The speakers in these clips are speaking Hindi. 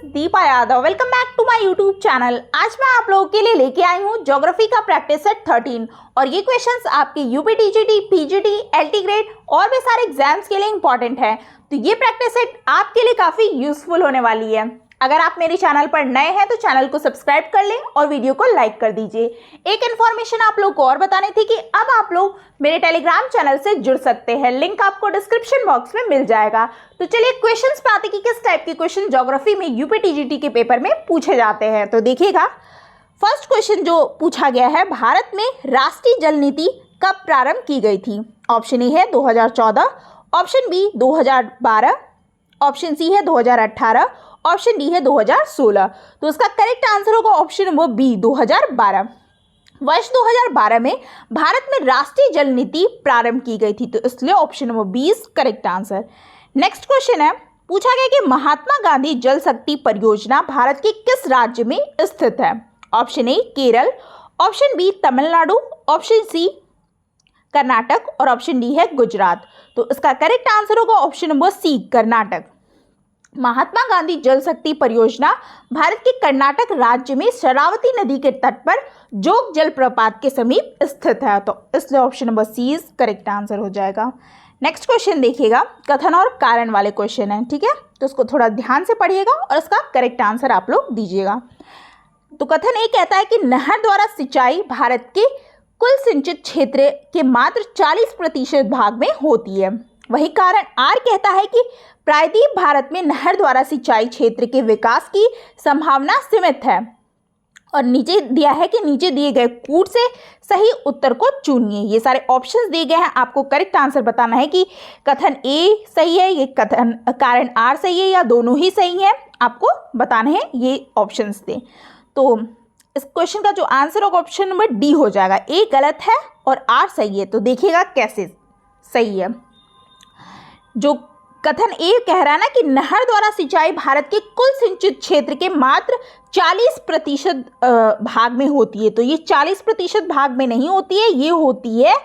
Deepa Yadav. Welcome back to my YouTube channel. आज मैं आप लोगों के लिए लेके आई हूँ ज्योग्राफी का प्रैक्टिस सेट 13 और ये क्वेश्चंस आपके UP TGT, PGT, LT grade और भी सारे एग्जाम्स के लिए इंपॉर्टेंट है। तो ये प्रैक्टिस सेट आपके लिए काफ़ी यूजफुल होने वाली है। अगर आप मेरे चैनल पर नए हैं तो चैनल को सब्सक्राइब कर लें और वीडियो को लाइक कर दीजिए। एक इन्फॉर्मेशन आप लोग को और बतानी थी कि अब आप लोग मेरे टेलीग्राम चैनल से जुड़ सकते हैं, लिंक आपको डिस्क्रिप्शन बॉक्स में मिल जाएगा। तो चलिए क्वेश्चंस पे आते कि किस टाइप के क्वेश्चन ज्योग्राफी में यूपी टीजीटी के पेपर में पूछे जाते हैं। तो देखिएगा, फर्स्ट क्वेश्चन जो पूछा गया है, भारत में राष्ट्रीय जल नीति कब प्रारंभ की गई थी? ऑप्शन ए है 2014, ऑप्शन बी 2012, ऑप्शन सी है 2018, ऑप्शन डी है 2016। तो इसका करेक्ट आंसर होगा ऑप्शन नंबर बी 2012। वर्ष 2012 में भारत में राष्ट्रीय जल नीति प्रारंभ की गई थी, तो इसलिए option number B is correct answer. Next question है, पूछा गया कि महात्मा गांधी जल शक्ति परियोजना भारत के किस राज्य में स्थित है? Option A Kerala, option B Tamil Nadu, option C Karnataka और ऑप्शन डी है गुजरात। तो इसका करेक्ट आंसर होगा option number C Karnataka. Mahatma Gandhi जल शक्ति परियोजना भारत के कर्नाटक राज्य में शरावती नदी के तट पर जोग जलप्रपात के समीप स्थित है, तो इसलिए option number C is correct answer हो जाएगा। नेक्स्ट क्वेश्चन देखिएगा, कथन और कारण वाले क्वेश्चन है, ठीक है, तो इसको थोड़ा ध्यान से पढ़िएगा और इसका करेक्ट आंसर आप लोग दीजिएगा। तो कथन ए कहता है कि नहर द्वारा सिंचाई भारत के कुल सिंचित क्षेत्र के मात्र 40% भाग में होती है। वही कारण आर कहता है कि प्रायद्वीप भारत में नहर द्वारा सिंचाई क्षेत्र के विकास की संभावना सीमित है। और नीचे दिया है कि नीचे दिए गए कूट से सही उत्तर को चुनिए। ये सारे ऑप्शंस दिए गए हैं, आपको करेक्ट आंसर बताना है कि कथन ए सही है, ये कथन कारण आर सही है या दोनों ही सही है, आपको बताना है ये ऑप्शंस दे। तो इस क्वेश्चन का जो आंसर होगा ऑप्शन नंबर डी हो जाएगा। ए गलत है और आर सही है, तो देखिएगा कैसे सही है। जो कथन ए कह रहा है ना कि नहर द्वारा सिंचाई भारत के कुल सिंचित क्षेत्र के मात्र 40% भाग में होती है, तो ये 40% भाग में नहीं होती है, ये होती है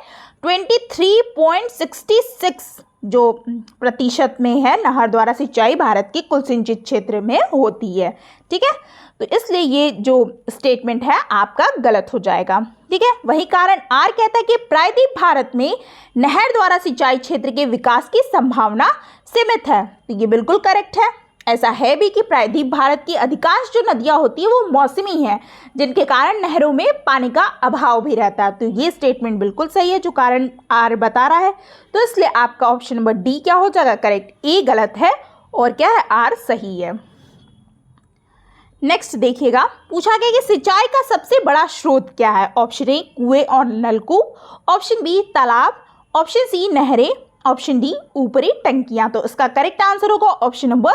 23.66 जो प्रतिशत में है नहर द्वारा सिंचाई भारत के कुल सिंचित क्षेत्र में होती है, ठीक है। तो इसलिए ये जो स्टेटमेंट है आपका गलत हो जाएगा, ठीक है। वही कारण आर कहता है कि प्रायद्वीप भारत में नहर द्वारा सिंचाई क्षेत्र के विकास की संभावना सीमित है, तो ये बिल्कुल करेक्ट है। ऐसा है भी कि प्रायद्वीप भारत की अधिकांश जो नदियां होती है वो मौसमी हैं, जिनके कारण नहरों में पानी का अभाव भी रहता है, तो ये स्टेटमेंट बिल्कुल सही है जो कारण आर बता रहा है। तो इसलिए आपका ऑप्शन नंबर डी क्या हो जाएगा करेक्ट, ए गलत है और क्या है आर सही है। नेक्स्ट देखिएगा, पूछा गया कि सिंचाई का सबसे बड़ा स्रोत क्या है? ऑप्शन ए कुएं और नलकूप, ऑप्शन बी तालाब, ऑप्शन सी नहरें, ऑप्शन डी ऊपरी टंकियां। तो इसका करेक्ट आंसर होगा ऑप्शन नंबर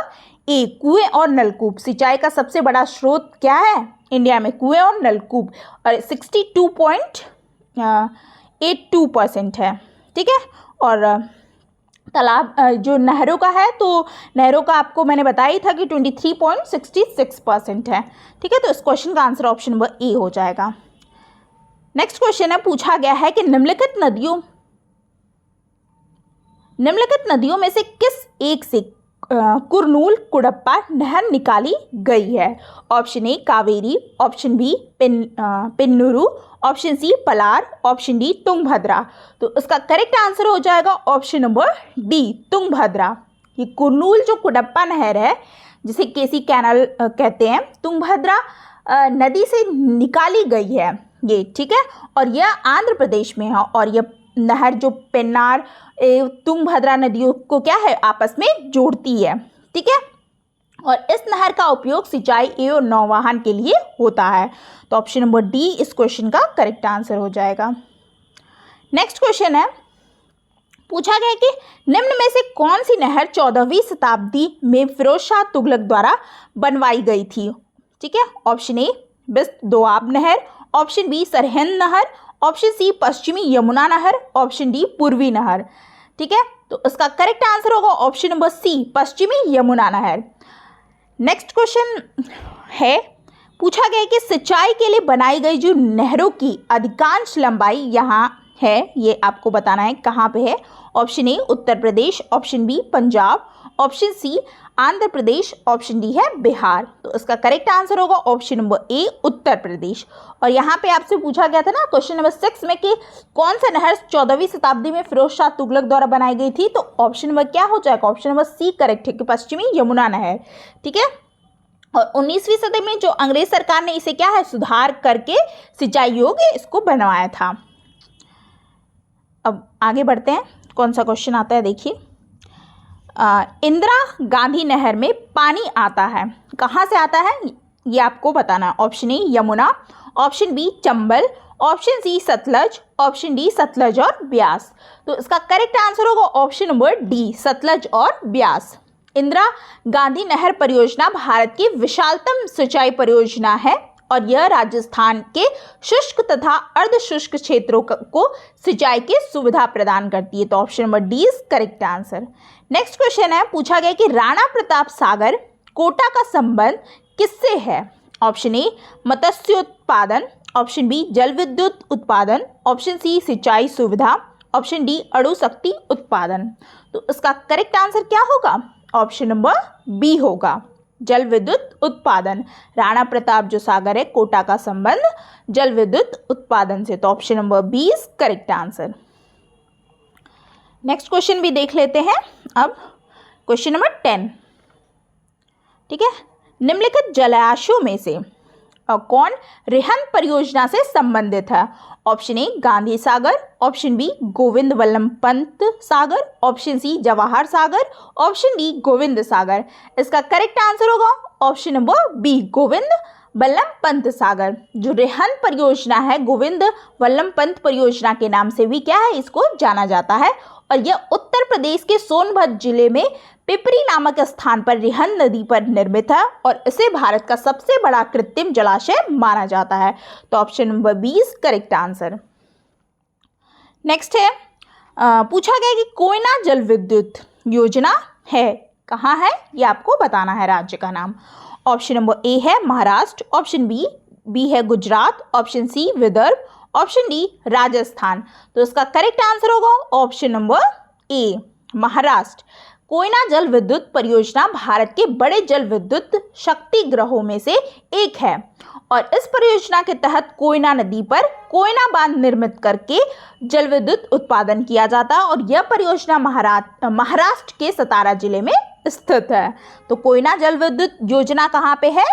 ए कुएं और नलकूप। सिंचाई का सबसे बड़ा स्रोत क्या है इंडिया में? कुएं और नलकूप, और 62.82% है, ठीक है। और तालाब जो नहरों का है, तो नहरों का आपको मैंने बताया ही था कि 23.66% है, ठीक है। तो इस क्वेश्चन का आंसर ऑप्शन नंबर ए हो जाएगा। नेक्स्ट क्वेश्चन है, पूछा गया है कि निम्नलिखित नदियों में से किस एक से कुरनूल कुडप्पा नहर निकाली गई है? Option A Kaveri, option B Penneru, option C Palar, option D Tungabhadra. तो इसका करेक्ट आंसर हो जाएगा ऑप्शन नंबर डी तुंगभद्रा। ये कुरनूल जो कुडप्पा नहर है, जिसे केसी कैनाल कहते हैं, तुंगभद्रा नदी से निकाली गई है ये, ठीक है। और यह आंध्र प्रदेश में है, और यह नहर जो पेन्नार तुंगभद्रा नदियों को क्या है आपस में जोड़ती है, ठीक है। और इस नहर का उपयोग सिंचाई एवं नौवहन के लिए होता है, तो ऑप्शन नंबर डी इस क्वेश्चन का करेक्ट आंसर हो जाएगा। नेक्स्ट क्वेश्चन है, पूछा गया कि निम्न में से कौन सी नहर 14वीं शताब्दी में फिरोज शाह तुगलक द्वारा बनवाई गई थी, ठीक है। ऑप्शन ए बिस्त दोआब नहर, ऑप्शन बी सरहिंद नहर, ऑप्शन सी पश्चिमी यमुना नहर, ऑप्शन डी पूर्वी नहर, ठीक है। तो इसका करेक्ट आंसर होगा ऑप्शन नंबर सी पश्चिमी यमुना नहर। नेक्स्ट क्वेश्चन है, पूछा गया कि सिंचाई के लिए बनाई गई जो नहरों की अधिकांश लंबाई यहाँ है, ये आपको बताना है कहाँ पे है। Option A Uttar Pradesh, option B Punjab, option C Andhra Pradesh, option D है बिहार। तो इसका करेक्ट आंसर होगा option number A Uttar Pradesh. और यहाँ पे आपसे पूछा गया था ना क्वेश्चन नंबर 6 में कि कौन सा नहर 14वीं शताब्दी में फिरोज शाह तुगलक द्वारा बनाई गई थी, तो ऑप्शन नंबर क्या हो जाएगा, ऑप्शन नंबर सी करेक्ट है कि पश्चिमी यमुना नहर। ठीक है, और 19वीं सदी में जो अंग्रेज सरकार ने इसे क्या है सुधार करके सिंचाई योग्य इसको बनवाया था। अब आगे बढ़ते हैं, कौन सा क्वेश्चन आता है देखिए। इंदिरा गांधी नहर में पानी आता है, कहाँ से आता है ये आपको बताना है। Option A Yamuna, option B Chambal, option C Sutlej, option D Sutlej और ब्यास। तो इसका करेक्ट आंसर होगा ऑप्शन नंबर डी सतलज और ब्यास। इंदिरा गांधी नहर परियोजना भारत की विशालतम सिंचाई परियोजना है और यह राजस्थान के शुष्क तथा अर्ध शुष्क क्षेत्रों को सिंचाई की सुविधा प्रदान करती है। तो option number D is correct answer. Next question है, पूछा गया कि राणा प्रताप सागर कोटा का संबंध किससे है। ऑप्शन ए मत्स्योत्पादन, ऑप्शन बी जल विद्युत उत्पादन, ऑप्शन सी सिंचाई सुविधा, ऑप्शन डी अणु शक्ति उत्पादन। तो इसका करेक्ट आंसर क्या होगा, ऑप्शन नंबर बी होगा जल विद्युत उत्पादन। राणा प्रताप जो सागर है कोटा का संबंध जल विद्युत उत्पादन से। तो option number B is correct answer. Next question भी देख लेते हैं। अब क्वेश्चन नंबर 10, ठीक है, निम्नलिखित जलाशयों में से कौन रिहंद परियोजना से संबंधित है। Option A Gandhi Sagar, option B Govind Vallabh Pant Sagar, option C Jawahar Sagar, option D Govind Sagar. इसका करेक्ट आंसर होगा option number B Govind Vallabh Pant Sagar. जो रिहंद परियोजना है गोविंद वल्लभ पंत परियोजना के नाम से भी क्या है इसको जाना जाता है और यह उत्तर प्रदेश के सोनभद्र जिले में पिपरी नामक स्थान पर रिहंद नदी पर निर्मित है और इसे भारत का सबसे बड़ा कृत्रिम जलाशय माना जाता है। तो option number B is correct answer. Next है, पूछा गया कि कोयना जल विद्युत योजना है कहाँ है, ये आपको बताना है राज्य का नाम। ऑप्शन नंबर ए है महाराष्ट्र, ऑप्शन बी है Gujarat, option C Vidarbha, option D Rajasthan. तो इसका करेक्ट आंसर होगा option number A Maharashtra. Koyna जल विद्युत परियोजना भारत के बड़े जल विद्युत शक्ति गृहों में से एक है और इस परियोजना के तहत कोयना नदी पर कोयना बांध निर्मित करके जल विद्युत उत्पादन किया जाता है और यह परियोजना महाराष्ट्र के सतारा जिले में स्थित है। तो कोयना जल विद्युत योजना कहाँ पे है,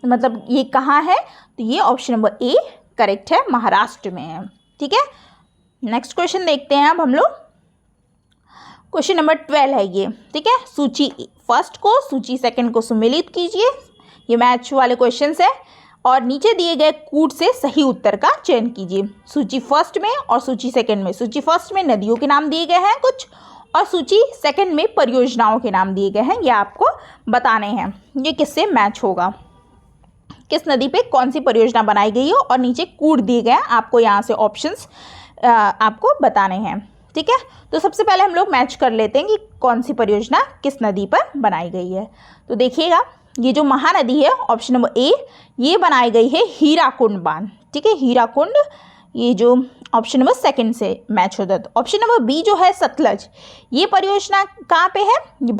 मतलब ये कहाँ है, तो ये ऑप्शन नंबर ए करेक्ट है, महाराष्ट्र में है। ठीक है, नेक्स्ट क्वेश्चन देखते हैं अब हम लोग। क्वेश्चन नंबर 12 है ये, ठीक है, सूची फर्स्ट को सूची सेकंड को सम्मिलित कीजिए। ये मैच वाले क्वेश्चंस है और नीचे दिए गए कूट से सही उत्तर का चयन कीजिए। सूची फर्स्ट में और सूची सेकंड में, सूची फर्स्ट में नदियों के नाम दिए गए हैं कुछ और सूची सेकंड में परियोजनाओं के नाम दिए गए हैं, ये आपको बताने हैं ये किससे मैच होगा, किस नदी पे कौन सी परियोजना बनाई गई हो और नीचे कूट दिए गए हैं, आपको यहाँ से ऑप्शंस आपको बताने हैं। ठीक है, तो सबसे पहले हम लोग मैच कर लेते हैं कि कौन सी परियोजना किस नदी पर बनाई गई है। तो देखिएगा, ये जो महानदी है ऑप्शन नंबर ए, ये बनाई गई है हीराकुंड बांध। ठीक है, हीराकुंड, ये जो ऑप्शन नंबर सेकंड से मैच होता है। तो ऑप्शन नंबर बी जो है सतलज, ये परियोजना कहाँ पे है, ये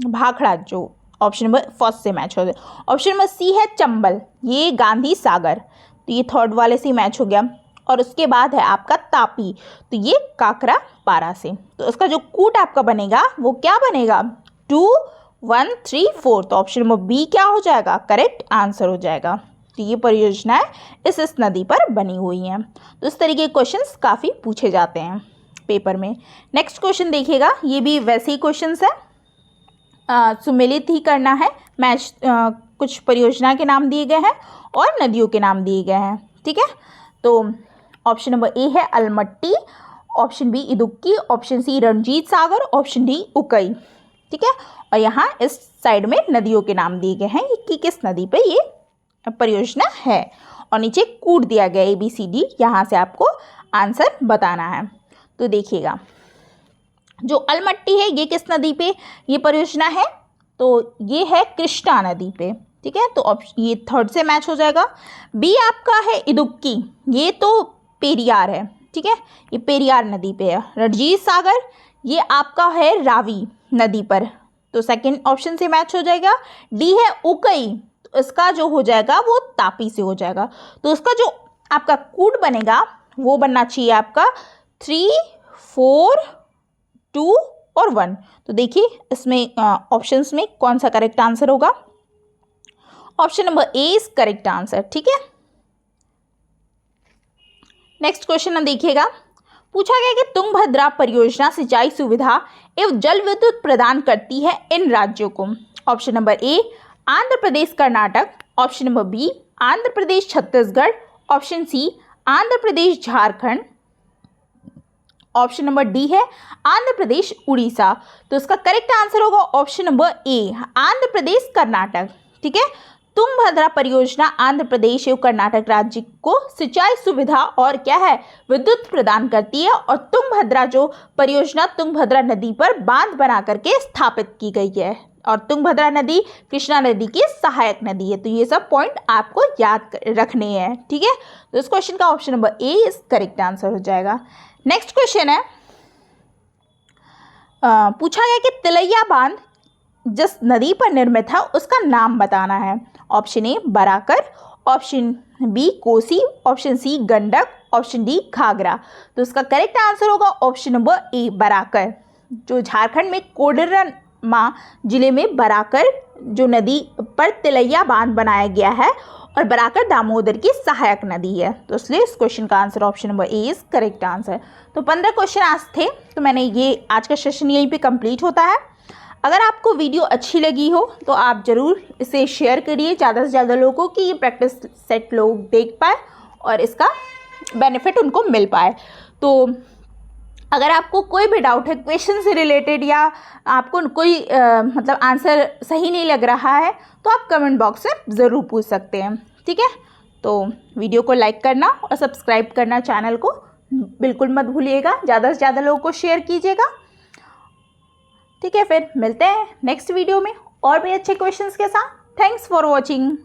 भाखड़ा जो ऑप्शन नंबर फर्स्ट से मैच होता है। ऑप्शन नंबर सी है चंबल, ये गांधी सागर, तो ये थर्ड वाले से मैच हो गया और उसके बाद है आपका तापी, तो ये काकरा पारा से। तो इसका जो कूट आपका बनेगा वो क्या बनेगा, 2 1 3 4। तो ऑप्शन नंबर बी क्या हो जाएगा, करेक्ट आंसर हो जाएगा। तो ये परियोजनाएं इस नदी पर बनी हुई हैं। तो इस तरीके के क्वेश्चंस काफ़ी पूछे जाते हैं पेपर में। नेक्स्ट क्वेश्चन देखिएगा, ये भी वैसे ही क्वेश्चंस है, सुमेलित ही करना है मैच। कुछ परियोजना के नाम दिए गए हैं और नदियों के नाम दिए गए हैं। ठीक है, तो ऑप्शन नंबर ए है Almatti, option B Idukki, option C Ranjit Sagar, option D Ukai. ठीक है, और यहाँ इस साइड में नदियों के नाम दिए गए हैं कि किस नदी पे ये परियोजना है और नीचे कूट दिया गया ABCD, यहाँ से आपको आंसर बताना है। तो देखिएगा, जो अलमट्टी है ये किस नदी पे ये परियोजना है, तो ये है कृष्णा नदी पे। ठीक है, तो ये थर्ड से मैच हो जाएगा। बी आपका है इदुक्की, ये तो पेरियार है। ठीक है, ये पेरियार नदी पे है। रणजीत सागर ये आपका है रावी नदी पर, तो सेकंड ऑप्शन से मैच हो जाएगा। डी है उकई, तो इसका जो हो जाएगा वो तापी से हो जाएगा। तो इसका जो आपका कूट बनेगा वो बनना चाहिए आपका 3, 4, 2 और 1। तो देखिए इसमें ऑप्शंस में कौन सा करेक्ट आंसर होगा। Option number A is correct answer. ठीक है, नेक्स्ट क्वेश्चन देखिएगा। पूछा गया कि तुंगभद्रा परियोजना सिंचाई सुविधा एवं जल विद्युत प्रदान करती है इन राज्यों को। Option number A Andhra Pradesh Karnataka, option number B Andhra Pradesh Chhattisgarh, option C Andhra Pradesh Jharkhand, option number D है आंध्र प्रदेश उड़ीसा। तो इसका करेक्ट आंसर होगा option number A Andhra Pradesh Karnataka. ठीक है, तुंगभद्रा परियोजना आंध्र प्रदेश एवं कर्नाटक राज्य को सिंचाई सुविधा और क्या है विद्युत प्रदान करती है। और तुंगभद्रा जो परियोजना तुंगभद्रा नदी पर बांध बना करके स्थापित की गई है। और तुंगभद्रा नदी कृष्णा नदी की सहायक नदी है। तो ये सब पॉइंट आपको याद रखने हैं। ठीक है, तो इस क्वेश्चन का ऑप्शन नंबर ए इस करेक्ट आंसर हो जाएगा। नेक्स्ट क्वेश्चन है, पूछा गया कि तिलैया बांध जिस नदी पर निर्मित है उसका नाम बताना है। Option A Barakar, option B Kosi, option C Gandak, option D Ghaghara. तो इसका करेक्ट आंसर होगा ऑप्शन नंबर ए बराकर, जो झारखंड में कोडरमा जिले में बराकर जो नदी पर तिलैया बांध बनाया गया है और बराकर दामोदर की सहायक नदी है। तो इसलिए इस क्वेश्चन का answer option number A is correct answer. तो 15 क्वेश्चन आज थे, तो मैंने ये आज का सेशन यहीं पे कंप्लीट होता है। अगर आपको वीडियो अच्छी लगी हो तो आप ज़रूर इसे शेयर करिए ज़्यादा से ज़्यादा लोगों की, ये प्रैक्टिस सेट लोग देख पाए और इसका बेनिफिट उनको मिल पाए। तो अगर आपको कोई भी डाउट है क्वेश्चन से रिलेटेड या आपको कोई मतलब आंसर सही नहीं लग रहा है तो आप कमेंट बॉक्स में ज़रूर पूछ सकते हैं। ठीक है, तो वीडियो को लाइक करना और सब्सक्राइब करना चैनल को बिल्कुल मत भूलिएगा। ज़्यादा से ज़्यादा लोगों को शेयर कीजिएगा। ठीक है, फिर मिलते हैं नेक्स्ट वीडियो में और भी अच्छे क्वेश्चंस के साथ। Thanks for watching.